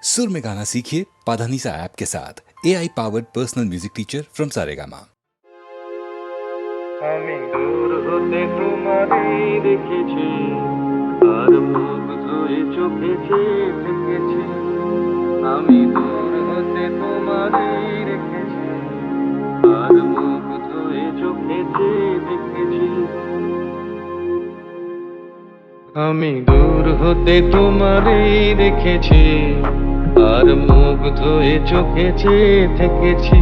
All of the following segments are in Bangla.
सुर में गाना सीखिए पाधानीसा ऐप के साथ AI powered personal music teacher from Saregama. আমি দূর হতে তোমারই দেখেছি, আর মুখ ধুয়ে চোখে চেয়ে থেকেছি। আমি দূর হতে তোমারই রেখেছি, আর মুখ ধুয়ে চোখে চেয়ে দেখেছি। আমি দূর হতে তোমারই রেখেছি, আর মুখ ধুয়ে চোখে চেয়ে থেকেছি।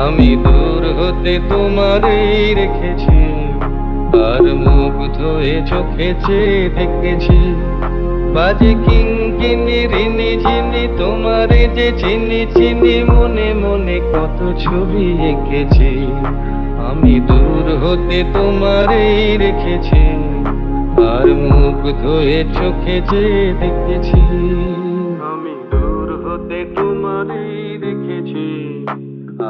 আমি দূর হতে তোমারই রেখেছি, আর মুখ ধুয়ে চোখে চেয়ে দেখেছি। বাজে কিঙ্কিনি রিনি ঝিনি তোমারে যে চিনি চিনি, মনে মনে কত ছবি এঁকেছি। আমি দূর হতে তোমারই রেখেছি, আর মুখ ধুয়ে চোখে চেয়ে দেখেছি। আমি দূর হতে তোমারই রেখেছি,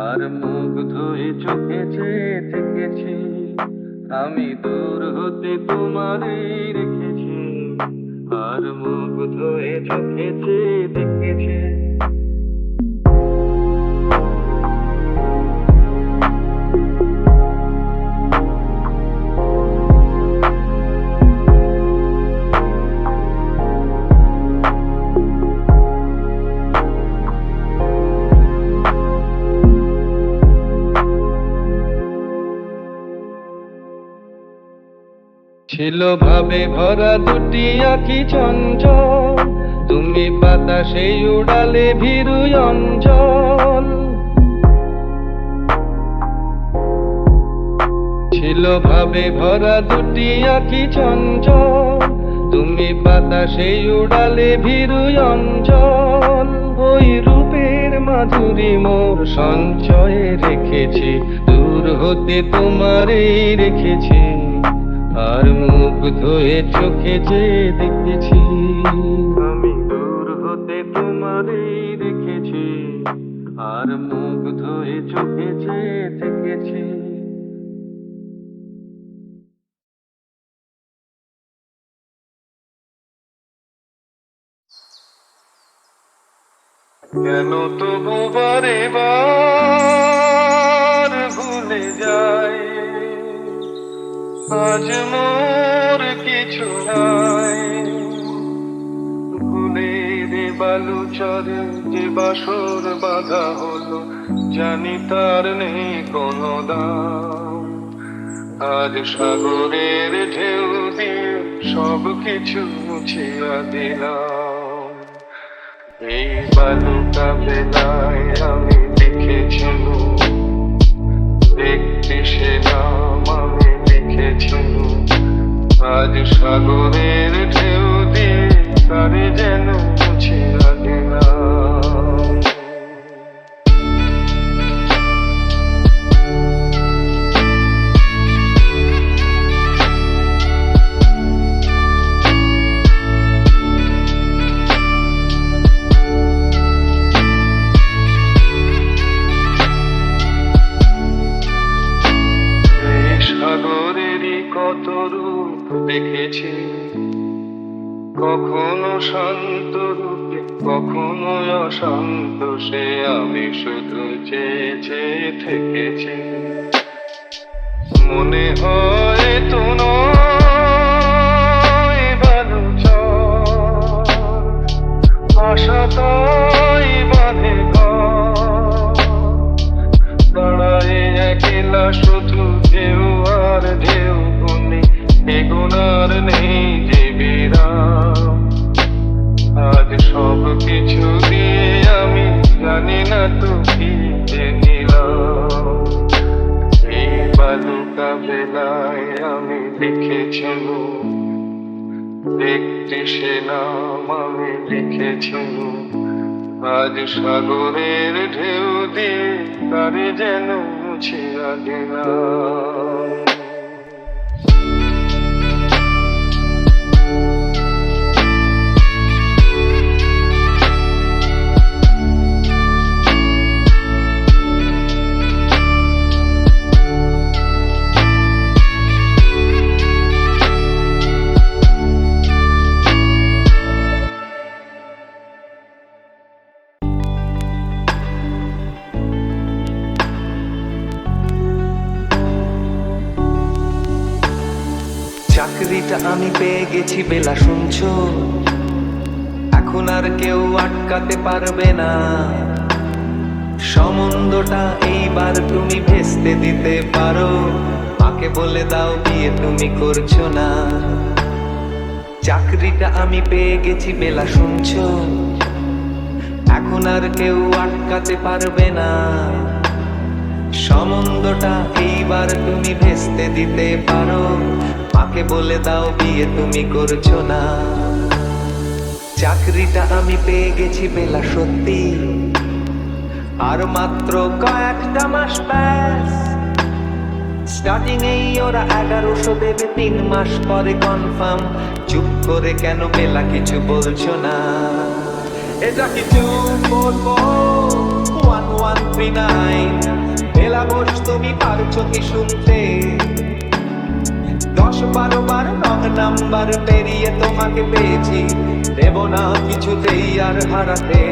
আর মুখ ধুয়ে চোখে চেয়ে থেকেছি। আমি দূর হতে তোমারই রেখেছি, আর মুখ ধুয়ে চোখে চেয়ে দেখেছি। ছিল ভাবে ভরা দুটি আঁখি চঞ্চল, তুমি বাতাসে উড়ালে ভীরু অঞ্চল। ছিল ভাবে ভরা দুটি আঁখি চঞ্চল, তুমি বাতাসে উড়ালে ভীরু অঞ্চল। ওই রূপের মাধুরী মোর সঞ্চয়ে রেখেছি, দূর হতে তোমারই রেখেছি, আর মুখ ধুয়ে চোখে চেয়ে দেখেছি। আমি দূর হতে তোমারই রেখেছি, আর মুখ ধুয়ে চোখে চেয়ে দেখেছি। কেন তবু বারে বার ভুলে যায়, আজ মোর কিছু নাই। ভুলের বালু চরে যে বাসর বাঁধা হলো, জানি তার নেই কোনো দাম। আজ সাগরের ঢেউ দিয়ে সব কিছু মুছিয়া দিলাম। এই বালুটা বেলায় আমি লিখেছি, দেখতে সে নাম আমি লিখেছি। আজ সাগরের ঢেউ দিয়ে তারে যেন মুছিয়া দিলাম। সাগরেরই কত রূপ দেখেছি, কখনো শান্ত রূপে কখনো অশান্ত, সে আমি শুধু চেয়ে চেয়ে থেকেছি। মনে হয় তো নয় ভালো চল, আশা তাই বাঁধে ঘর। দাঁড়ায় একলা শুধু ঢেউ আর ঢেউ গুনে, এগোনার নেই যে বিরাম। আজ সব কিছু দিয়ে আমি জানি না তো কি যে নিলাম। এই বালুকা বেলায় আমি লিখেছি, দেখতে সে নাম আমি লিখেছি। আজ সাগরের ঢেউ দিয়ে তারে যেন মুছিয়া দিলাম। চাকরিটা আমি পেয়ে গেছি বেলা, শুনছো? এখন আর কেউ আটকাতে পারবে না। সম্বন্ধটা এইবার তুমি ভেস্তে দিতে পারো। মাকে বলে দাও বিয়ে তুমি করছো না। চাকরিটা আমি পেয়ে গেছি বেলা, শুনছো? এখন আর কেউ আটকাতে পারবে না। সম্বন্ধটা এইবার তুমি ভেস্তে দিতে পারো। মাকে বলে দাও বিয়ে তুমি করছো না। চাকরিটা আমি পেয়ে গেছি বেলা, সত্যি। আর মাত্র কয়েকটা মাস ব্যাস। স্টার্টিং এই ওরা 1100 দেবে, 3 মাস পরে কনফার্ম। চুপ করে কেন বেলা কিছু বলছো না? এটা কি 2441139? বেলা বোস তুমি পারছো কি শুনতে? 10-12 বার রং নাম্বার পেরিয়ে তোমাকে পেয়েছি, দেব না কিছুতেই আর হারাতে।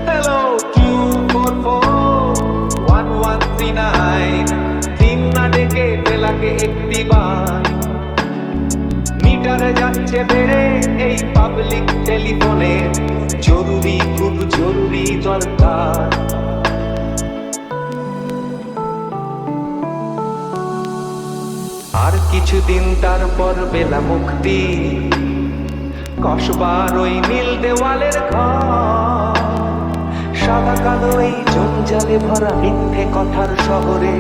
হ্যালো 2441139, দিন না ডেকে বেলাকে একটিবার। মিটারে যাচ্ছে বেড়ে এই পাবলিক টেলিফোনে, জরুরি খুব জরুরি দরকার। আর কিছুদিন তারপর বেলা মুক্তি, কসবার ওই নীল দেওয়ালের ঘর। সাদা কালো এই জঞ্জালে ভরা মিথ্যে কথার শহরে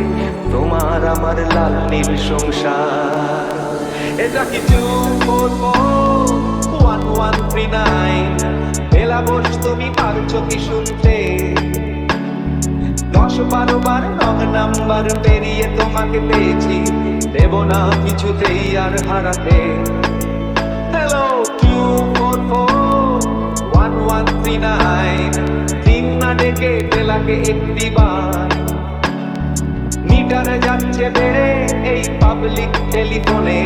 তোমার আমার লাল নীল সংসার। এটা কি 2441139? বেলা বোস তুমি পারছো কি শুনতে? 10-12 বার রং নাম্বার পেরিয়ে তোমাকে পেয়েছি, দেব না কিছুতেই আর হারাতে। হ্যালো 2441139, দিন না ডেকে বেলাকে একটিবার। মিটারে যাচ্ছে বেড়ে এই পাবলিক টেলিফোনে,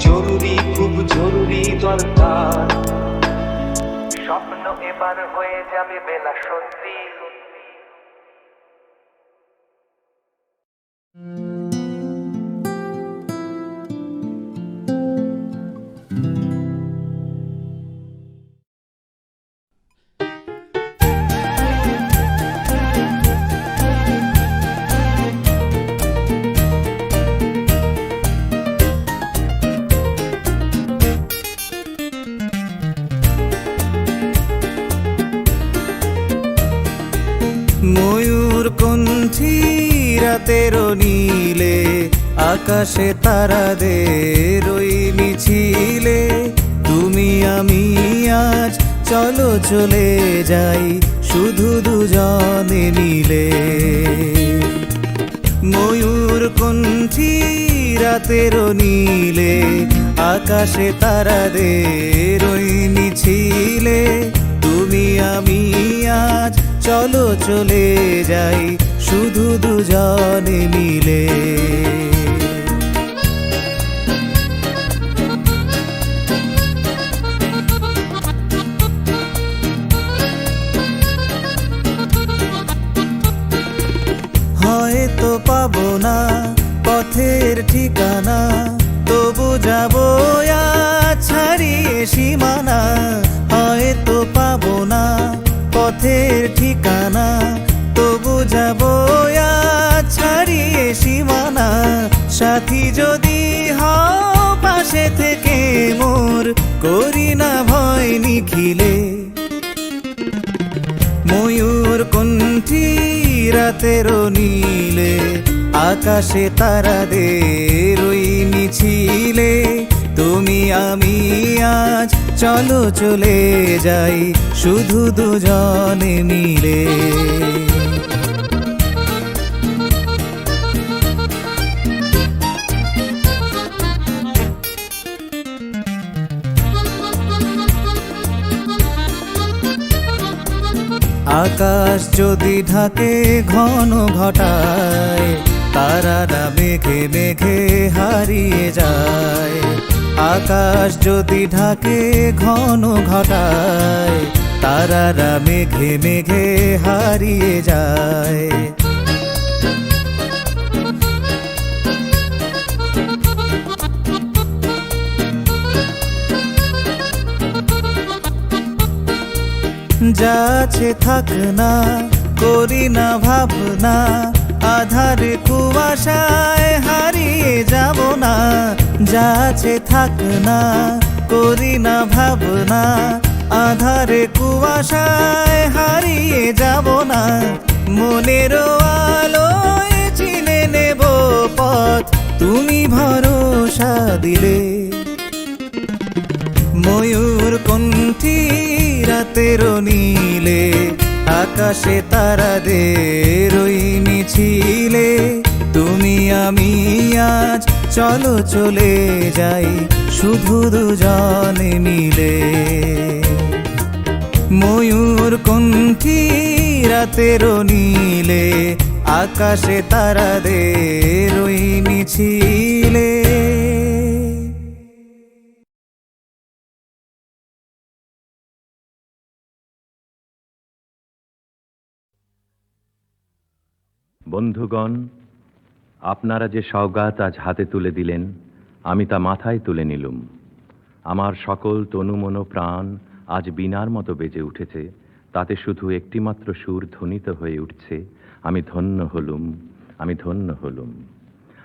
জরুরি খুব জরুরি দরকার। স্বপ্ন এবার হয়ে যাবে বেলা, সত্যি। ময়ূর কণ্ঠী রাতের নীলে, আকাশে তারাদের ওই মিছিলে। তুমি আমি আজ চলো চলে যাই শুধু দুজনে মিলে। ময়ূর কণ্ঠী রাতের নীলে, আকাশে তারাদের ওই মিছিলে। তুমি আমি আজ চলো চলে যাই শুধু দুজনে মিলে। হয়তো পাবো না পথের ঠিকানা, তবু যাবো আজ ছাড়িয়ে সীমানা। হয়তো পাবো না পথের ঠিকানা, তবু যাবো আজ ছাড়িয়ে সীমানা। সাথী যদি হও পাশে থেকে মোর, করি না ভয় নিখিলে। ময়ূর কণ্ঠী রাতের নীলে, আকাশে তারাদের ওই মিছিলে। তুমি আমি আজ চলো চলে যাই শুধু দুজনে মিলে। আকাশ যদি ঢাকে ঘন ঘটায়, তারারা মেঘে মেঘে হারিয়ে যায়। আকাশ যদি ঢাকে ঘন ঘটায়, তারারা মেঘে মেঘে হারিয়ে যায়। যা আছে থাক না, করি না ভাবনা, আধারে কুয়াশায় হারিয়ে যাব না। যা আছে থাক না, করি না ভাবনা, আধারে কুয়াশায় হারিয়ে যাব না। মনেরও আলোয় চিনে নেব পথ, তুমি ভরসা দিলে। ময়ূর কণ্ঠী রাতের নীলে, আকাশে তারাদের ওই মিছিলে। তুমি আমি আজ চলো চলে যাই শুধু দুজনে মিলে। ময়ূর কণ্ঠী রাতের নীলে, আকাশে তারাদের ওই মিছিলে। বন্ধুগণ, আপনারা যে সওগাত আজ হাতে তুলে দিলেন, আমি তা মাথায় তুলে নিলুম। আমার সকল তনু মন প্রাণ আজ বীণার মতো বেজে উঠেছে, তাতে শুধু একটিমাত্র সুর ধ্বনিত হয়ে উঠছে, আমি ধন্য হলুম, আমি ধন্য হলুম।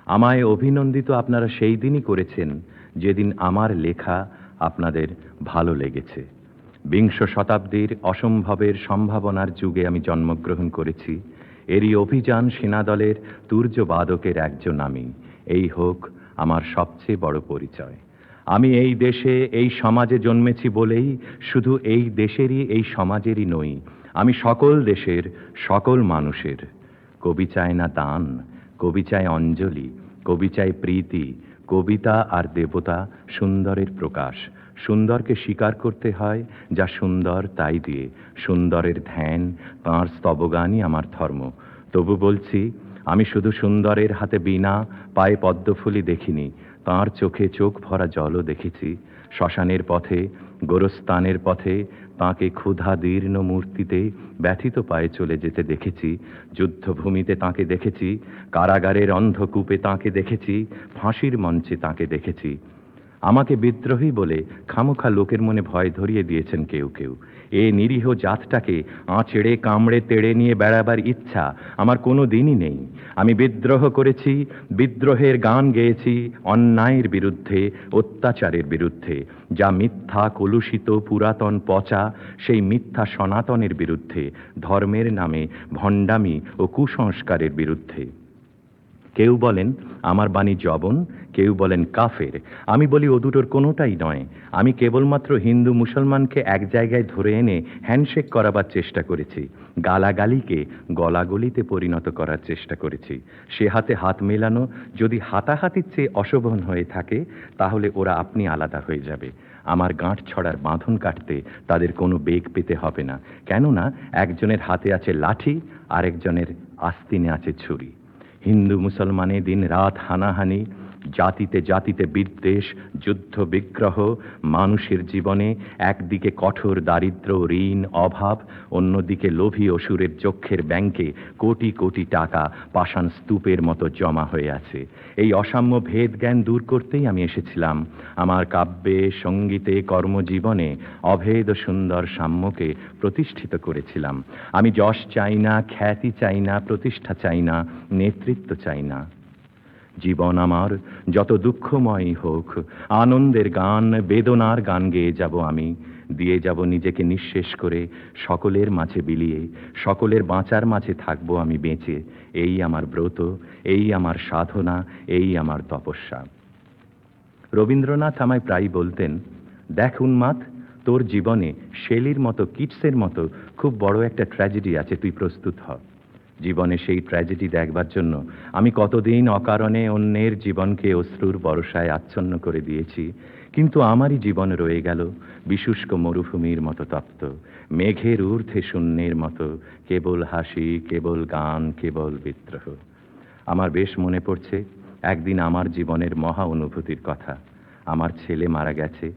আমায় অভিনন্দিত আপনারা সেই দিনই করেছেন যেদিন আমার লেখা আপনাদের ভালো লেগেছে। বিংশ শতাব্দীর অসম্ভবের সম্ভাবনার যুগে আমি জন্মগ্রহণ করেছি। এরই অভিযান সেনাদলের তুর্যবাদকের একজন আমি। এই হোক আমার সবচেয়ে বড় পরিচয়। আমি এই দেশে এই সমাজে জন্মেছি বলেই শুধু এই দেশেরই এই সমাজেরই নই, আমি সকল দেশের সকল মানুষের। কবি চায় না দান, কবি চায় অঞ্জলি, কবি চায় প্রীতি। কবিতা আর দেবতা সুন্দরের প্রকাশ। সুন্দরকে স্বীকার করতে হয় যা সুন্দর তাই দিয়ে। সুন্দরের ধ্যান, তাঁর স্তবগানই আমার ধর্ম। তবু বলছি, আমি শুধু সুন্দরের হাতে বীণা, পায়ে পদ্মফুলি দেখিনি, তাঁর চোখে চোখ ভরা জলও দেখেছি। শ্মশানের পথে, গোরস্তানের পথে তাঁকে ক্ষুধা দীর্ণ মূর্তিতে ব্যথিত পায়ে চলে যেতে দেখেছি। যুদ্ধভূমিতে তাঁকে দেখেছি, কারাগারের অন্ধকূপে তাঁকে দেখেছি, ফাঁসির মঞ্চে তাঁকে দেখেছি। আমাকে বিদ্রোহী বলে খামোখা লোকের মনে ভয় ধরিয়ে দিয়েছেন কেউ কেউ। এ নিরীহ জাতটাকে আঁচড়ে কামড়ে তেড়ে নিয়ে বেড়াবার ইচ্ছা আমার কোনো দিনই নেই। আমি বিদ্রোহ করেছি, বিদ্রোহের গান গেয়েছি অন্যায়ের বিরুদ্ধে, অত্যাচারের বিরুদ্ধে। যা মিথ্যা, কলুষিত, পুরাতন, পচা, সেই মিথ্যা সনাতনের বিরুদ্ধে, ধর্মের নামে ভণ্ডামি ও কুসংস্কারের বিরুদ্ধে। কেউ বলেন আমার বাণী জবন, কেউ বলেন কাফের। আমি বলি ও দুটোর কোনোটাই নয়। আমি কেবলমাত্র হিন্দু মুসলমানকে এক জায়গায় ধরে এনে হ্যান্ডশেক করাবার চেষ্টা করেছি, গালাগালিকে গলাগলিতে পরিণত করার চেষ্টা করেছি। সে হাতে হাত মেলানো যদি হাতাহাতির চেয়ে অশোভন হয়ে থাকে, তাহলে ওরা আপনি আলাদা হয়ে যাবে। আমার গাঁট ছড়ার বাঁধন কাটতে তাদের কোনো বেগ পেতে হবে না, কেননা একজনের হাতে আছে লাঠি, আরেকজনের আস্তিনে আছে ছুরি। হিন্দু মুসলমানে দিন রাত হানাহানি, জাতিতে জাতিতে বিদ্বেষ, যুদ্ধ বিগ্রহ, মানুষের জীবনে একদিকে কঠোর দারিদ্র, ঋণ, অভাব, অন্যদিকে লোভী অসুরের চক্ষের ব্যাংকে কোটি কোটি টাকা পাষাণ স্তূপের মতো জমা হয়ে আছে। এই অসাম্য ভেদ জ্ঞান দূর করতেই আমি এসেছিলাম। আমার কাব্যে, সঙ্গীতে, কর্মজীবনে অভেদ সুন্দর সাম্যকে প্রতিষ্ঠিত করেছিলাম। আমি যশ চাই না, খ্যাতি চাই না, প্রতিষ্ঠা চাই না, নেতৃত্ব চাই না। জীবন আমার যত দুঃখময় হোক, আনন্দের গান, বেদনার গান গেয়ে যাব আমি। দিয়ে যাব নিজেকে নিঃশেষ করে, সকলের মাঝে বিলিয়ে, সকলের বাঁচার মাঝে থাকবো আমি বেঁচে। এই আমার ব্রত, এই আমার সাধনা, এই আমার তপস্যা। রবীন্দ্রনাথ আমায় প্রায় বলতেন, দেখ উন্মাদ, তোর জীবনে শেলির মতো, কিটসের মতো খুব বড় একটা ট্র্যাজেডি আছে, তুই প্রস্তুত হ। জীবনে সেই ট্র্যাজেডি দেখবার জন্য আমি কতদিন অকারণে অন্যের জীবনকে অশ্রুর বর্ষায় আচ্ছন্ন করে দিয়েছি, কিন্তু আমারই জীবন রয়ে গেল বিশুষ্ক মরুভূমির মতো তপ্ত, মেঘের ঊর্ধ্বে শূন্যের মতো, কেবল হাসি, কেবল গান, কেবল বিদ্রোহ। আমার বেশ মনে পড়ছে একদিন আমার জীবনের মহা অনুভূতির কথা। আমার ছেলে মারা গেছে।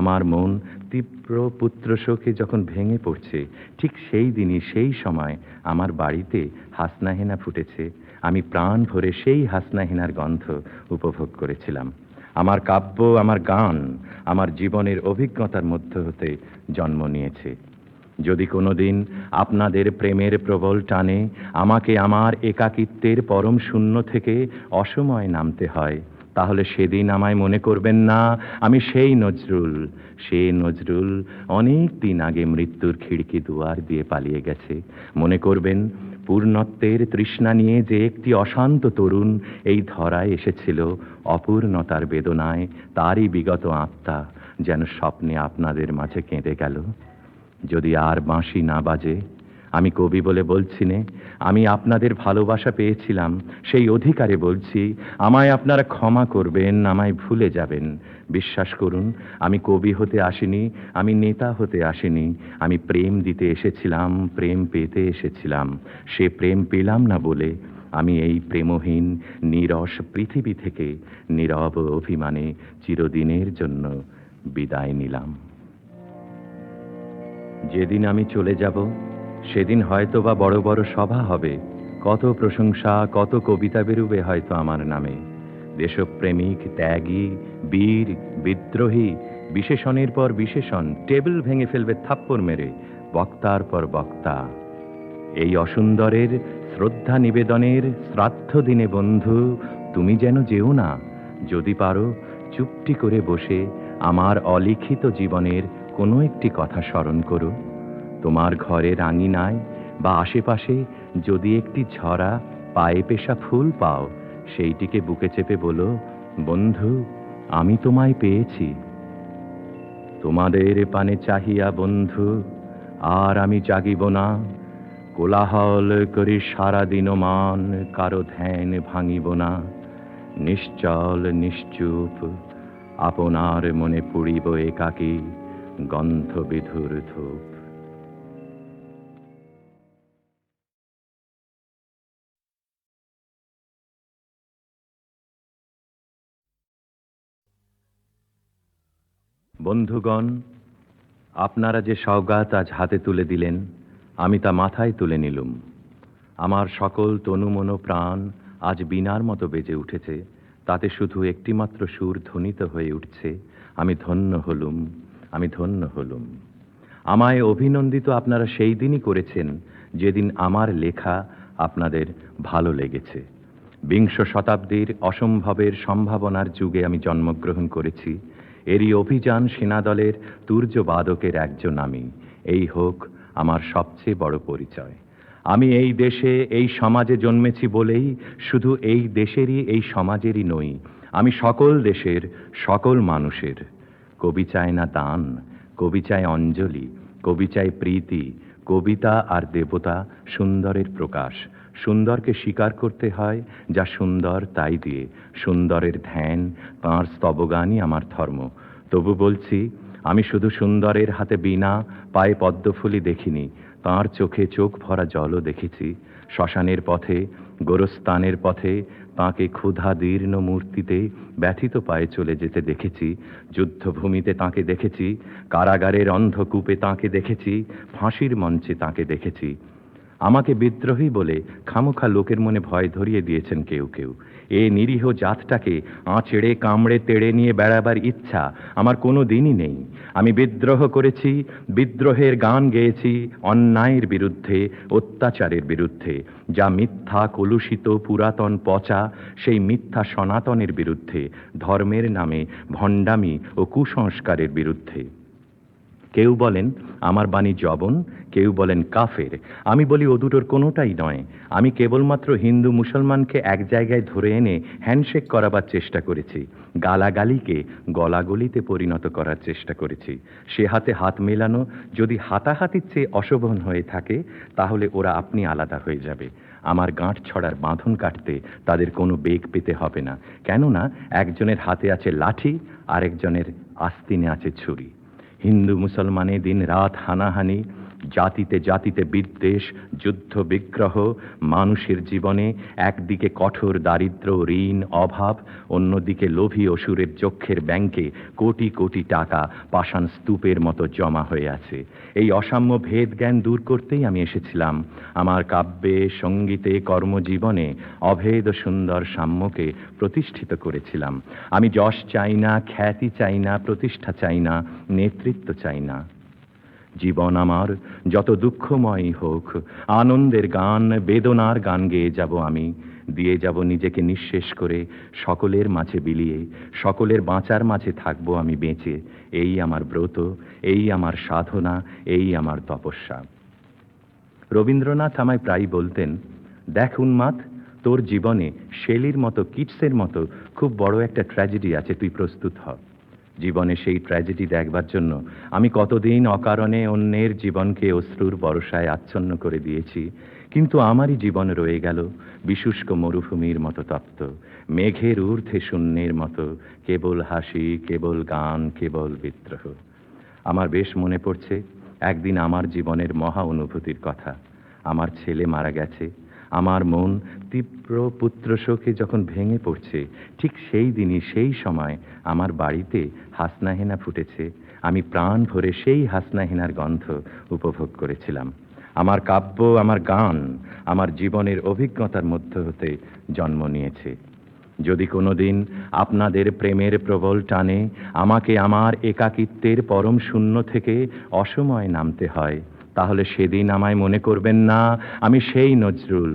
আমার মন তীব্র পুত্রশোকে যখন ভেঙে পড়ছে, ঠিক সেই দিনই, সেই সময় আমার বাড়িতে হাসনাহেনা ফুটেছে। আমি প্রাণ ভরে সেই হাসনাহেনার গন্ধ উপভোগ করেছিলাম। আমার কাব্য, আমার গান, আমার জীবনের অভিজ্ঞতার মধ্য হতে জন্ম নিয়েছে। যদি কোনোদিন আপনাদের প্রেমের প্রবল টানে আমাকে আমার একাকিত্বের পরম শূন্য থেকে অসময় নামতে হয়, তাহলে সেদিন আমায় মনে করবেন না আমি সেই নজরুল। সে নজরুল অনেক দিন আগে মৃত্যুর খিড়কি দুয়ার দিয়ে পালিয়ে গেছে। মনে করবেন পূর্ণত্বের তৃষ্ণা নিয়ে যে একটি অশান্ত তরুণ এই ধরায় এসেছিল অপূর্ণতার বেদনায়, তারই বিগত আত্মা যেন স্বপ্নে আপনাদের মাঝে কেঁদে গেল। যদি আর বাঁশি না বাজে, আমি কবি বলে বলছি নে, আমি আপনাদের ভালোবাসা পেয়েছিলাম, সেই অধিকারে বলছি, আমায় আপনারা ক্ষমা করবেন, আমায় ভুলে যাবেন। বিশ্বাস করুন, আমি কবি হতে আসিনি, আমি নেতা হতে আসিনি, আমি প্রেম দিতে এসেছিলাম, প্রেম পেতে এসেছিলাম। সে প্রেম পেলাম না বলে আমি এই প্রেমহীন নীরস পৃথিবী থেকে নীরব অভিমানে চিরদিনের জন্য বিদায় নিলাম। যেদিন আমি চলে যাব সেদিন হয়তো বা বড় বড় সভা হবে, কত প্রশংসা, কত কবিতা বেরুবে হয়তো আমার নামে। দেশপ্রেমিক, ত্যাগী, বীর, বিদ্রোহী, বিশেষণের পর বিশেষণ টেবিল ভেঙে ফেলবে থাপ্পড় মেরে, বক্তার পর বক্তা। এই অসুন্দরের শ্রদ্ধা নিবেদনের শ্রাদ্ধ দিনে বন্ধু তুমি যেন যেও না, যদি পারো চুপটি করে বসে আমার অলিখিত জীবনের কোনো একটি কথা স্মরণ করো। তোমার ঘরের আঙিনায় বা আশেপাশে যদি একটি ঝরা পায়ে পেশা ফুল পাও, সেইটিকে বুকে চেপে বলো, বন্ধু আমি তোমায় পেয়েছি। তোমাদের পানে চাহিয়া বন্ধু আর আমি জাগিব না, কোলাহল করি সারাদিন মান, কারো ধ্যান ভাঙিব না। নিশ্চল নিশ্চুপ আপনার মনে পুড়িব একাকী গন্ধ বিধুর ধূপ। বন্ধুগণ, আপনারা যে সওগাত আজ হাতে তুলে দিলেন আমি তা মাথায় তুলে নিলুম। আমার সকল তনু মন প্রাণ আজ বীণার মতো বেজে উঠেছে, তাতে শুধু একটিমাত্র সুর ধ্বনিত হয়ে উঠছে, আমি ধন্য হলুম, আমি ধন্য হলুম। আমায় অভিনন্দিত আপনারা সেই দিনই করেছেন যেদিন আমার লেখা আপনাদের ভালো লেগেছে। বিংশ শতাব্দীর অসম্ভবের সম্ভাবনার যুগে আমি জন্মগ্রহণ করেছি, এরই অভিযান সেনাদলের তুর্যবাদকের একজন আমি। এই হোক আমার সবচেয়ে বড় পরিচয়। আমি এই দেশে এই সমাজে জন্মেছি বলেই শুধু এই দেশেরই এই সমাজেরই নই, আমি সকল দেশের সকল মানুষের। কবি চায় না দান, কবি চায় অঞ্জলি, কবি চায় প্রীতি। কবিতা আর দেবতা সুন্দরের প্রকাশ। সুন্দরকে স্বীকার করতে হয় যা সুন্দর তাই দিয়ে। সুন্দরের ধ্যান, তাঁর স্তবগানই আমার ধর্ম। তবু বলছি, আমি শুধু সুন্দরের হাতে বীণা, পায়ে পদ্মফুলি দেখিনি, তাঁর চোখে চোখ ভরা জলও দেখেছি। শ্মশানের পথে, গোরস্তানের পথে তাঁকে ক্ষুধা দীর্ণ মূর্তিতে ব্যথিত পায়ে চলে যেতে দেখেছি। যুদ্ধভূমিতে তাঁকে দেখেছি, কারাগারের অন্ধকূপে তাঁকে দেখেছি, ফাঁসির মঞ্চে তাঁকে দেখেছি। আমাকে বিদ্রোহী বলে খামোখা লোকের মনে ভয় ধরিয়ে দিয়েছেন কেউ কেউ। এ নিরীহ জাতটাকে আঁচড়ে কামড়ে তেড়ে নিয়ে বেড়াবার ইচ্ছা আমার কোনো দিনই নেই। আমি বিদ্রোহ করেছি, বিদ্রোহের গান গেয়েছি অন্যায়ের বিরুদ্ধে, অত্যাচারের বিরুদ্ধে, যা মিথ্যা, কলুষিত, পুরাতন, পচা, সেই মিথ্যা সনাতনের বিরুদ্ধে, ধর্মের নামে ভণ্ডামি ও কুসংস্কারের বিরুদ্ধে। কেউ বলেন আমার বাণী জবন, কেউ বলেন কাফের। আমি বলি ও দুটোর কোনোটাই নয়। আমি কেবলমাত্র হিন্দু মুসলমানকে এক জায়গায় ধরে এনে হ্যান্ডশেক করাবার চেষ্টা করেছি, গালাগালিকে গলাগলিতে পরিণত করার চেষ্টা করেছি। সে হাতে হাত মেলানো যদি হাতাহাতির চেয়ে অশোভন হয়ে থাকে, তাহলে ওরা আপনি আলাদা হয়ে যাবে। আমার গাঁট ছড়ার বাঁধন কাটতে তাদের কোনো বেগ পেতে হবে না, কেননা একজনের হাতে আছে লাঠি, আরেকজনের আস্তিনে আছে ছুরি। হিন্দু মুসলমানে দিন রাত হানাহানি, জাতিতে জাতিতে বিদ্বেষ, যুদ্ধ বিগ্রহ, মানুষের জীবনে একদিকে কঠোর দারিদ্র, ঋণ, অভাব, অন্যদিকে লোভী অসুরের চক্ষের ব্যাংকে কোটি কোটি টাকা পাষাণ স্তূপের মতো জমা হয়ে আছে। এই অসাম্য ভেদ জ্ঞান দূর করতেই আমি এসেছিলাম। আমার কাব্যে, সঙ্গীতে, কর্মজীবনে অভেদ সুন্দর সাম্যকে প্রতিষ্ঠিত করেছিলাম। আমি যশ চাই না, খ্যাতি চাই না, প্রতিষ্ঠা চাই না, নেতৃত্ব চাই না। জীবন আমার যত দুঃখময় হোক, আনন্দের গান, বেদনার গান গেয়ে যাব আমি, দিয়ে যাব নিজেকে নিঃশেষ করে, সকলের মাঝে বিলিয়ে, সকলের বাঁচার মাঝে থাকবো আমি বেঁচে। এই আমার ব্রত, এই আমার সাধনা, এই আমার তপস্যা। রবীন্দ্রনাথ আমায় প্রায়ই বলতেন, দেখ উন্মাদ, তোর জীবনে শেলির মতো, কিটসের মতো খুব বড় একটা ট্র্যাজেডি আছে, তুই প্রস্তুত হ। জীবনে সেই ট্র্যাজেডি দেখবার জন্য আমি কতদিন অকারণে অন্যের জীবনকে অশ্রুর বর্ষায় আচ্ছন্ন করে দিয়েছি, কিন্তু আমারই জীবন রয়ে গেল বিশুষ্ক মরুভূমির মতো তপ্ত, মেঘের ঊর্ধ্বে শূন্যের মতো, কেবল হাসি, কেবল গান, কেবল বিদ্রোহ। আমার বেশ মনে পড়ছে একদিন আমার জীবনের মহা অনুভূতির কথা। আমার ছেলে মারা গেছে, আমার মন তীব্র পুত্রশোকে যখন ভেঙে পড়ছে, ঠিক সেই দিনই, সেই সময় আমার বাড়িতে হাসনাহেনা ফুটেছে। আমি প্রাণ ভরে সেই হাসনাহেনার গন্ধ উপভোগ করেছিলাম। আমার কাব্য, আমার গান, আমার জীবনের অভিজ্ঞতার মধ্য হতে জন্ম নিয়েছে। যদি কোনোদিন আপনাদের প্রেমের প্রবল টানে আমাকে আমার একাকিত্বের পরম শূন্য থেকে অসময়ে নামতে হয়, তাহলে সেদিন আমায় মনে করবেন না আমি সেই নজরুল।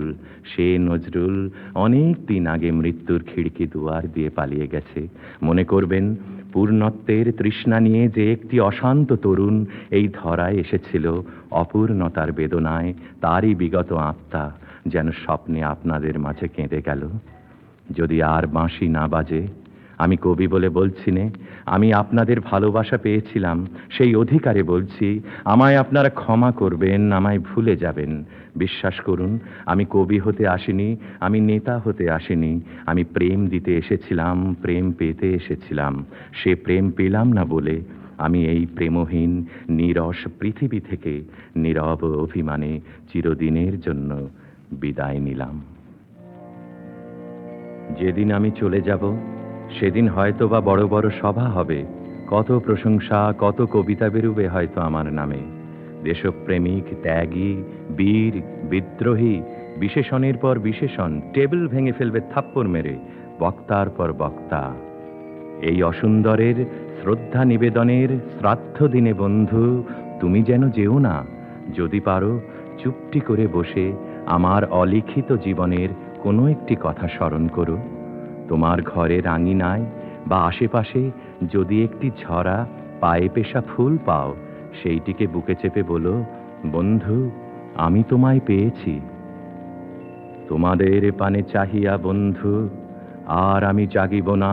সে নজরুল অনেক দিন আগে মৃত্যুর খিড়কি দুয়ার দিয়ে পালিয়ে গেছে। মনে করবেন পূর্ণত্বের তৃষ্ণা নিয়ে যে একটি অশান্ত তরুণ এই ধরায় এসেছিল অপূর্ণতার বেদনায়, তারই বিগত আত্মা যেন স্বপ্নে আপনাদের মাঝে কেঁদে গেল। যদি আর বাঁশি না বাজে, আমি কবি বলে বলছি নে, আমি আপনাদের ভালোবাসা পেয়েছিলাম, সেই অধিকারে বলছি, আমায় আপনারা ক্ষমা করবেন, আমায় ভুলে যাবেন। বিশ্বাস করুন, আমি কবি হতে আসিনি, আমি নেতা হতে আসিনি, আমি প্রেম দিতে এসেছিলাম, প্রেম পেতে এসেছিলাম। সে প্রেম পেলাম না বলে আমি এই প্রেমহীন নীরস পৃথিবী থেকে নীরব অভিমানে চিরদিনের জন্য বিদায় নিলাম। যেদিন আমি চলে যাব, সেদিন হয়তো বা বড় বড় সভা হবে, কত প্রশংসা, কত কবিতা বেরুবে হয়তো আমার নামে। দেশপ্রেমিক, ত্যাগী, বীর, বিদ্রোহী, বিশেষণের পর বিশেষণ টেবিল ভেঙে ফেলবে থাপ্পড় মেরে, বক্তার পর বক্তা। এই অসুন্দরের শ্রদ্ধা নিবেদনের শ্রাদ্ধ দিনে বন্ধু, তুমি যেন যেও না। যদি পারো চুপটি করে বসে আমার অলিখিত জীবনের কোনো একটি কথা স্মরণ করো। তোমার ঘরের আঙিনায় বা আশেপাশে যদি একটি ঝরা পায়ে পেশা ফুল পাও, সেইটিকে বুকে চেপে বলো, বন্ধু, আমি তোমায় পেয়েছি। তোমাদের পানে চাহিয়া বন্ধু আর আমি জাগিব না,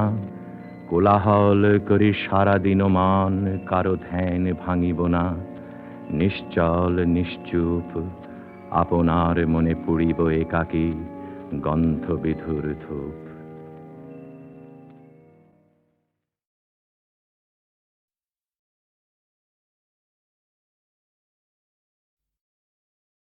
কোলাহল করি সারাদিন মান, কারো ধ্যান ভাঙিব না। নিশ্চল নিশ্চুপ আপনার মনে পুড়িব একাকী, গন্ধ বিধুর ধূপ।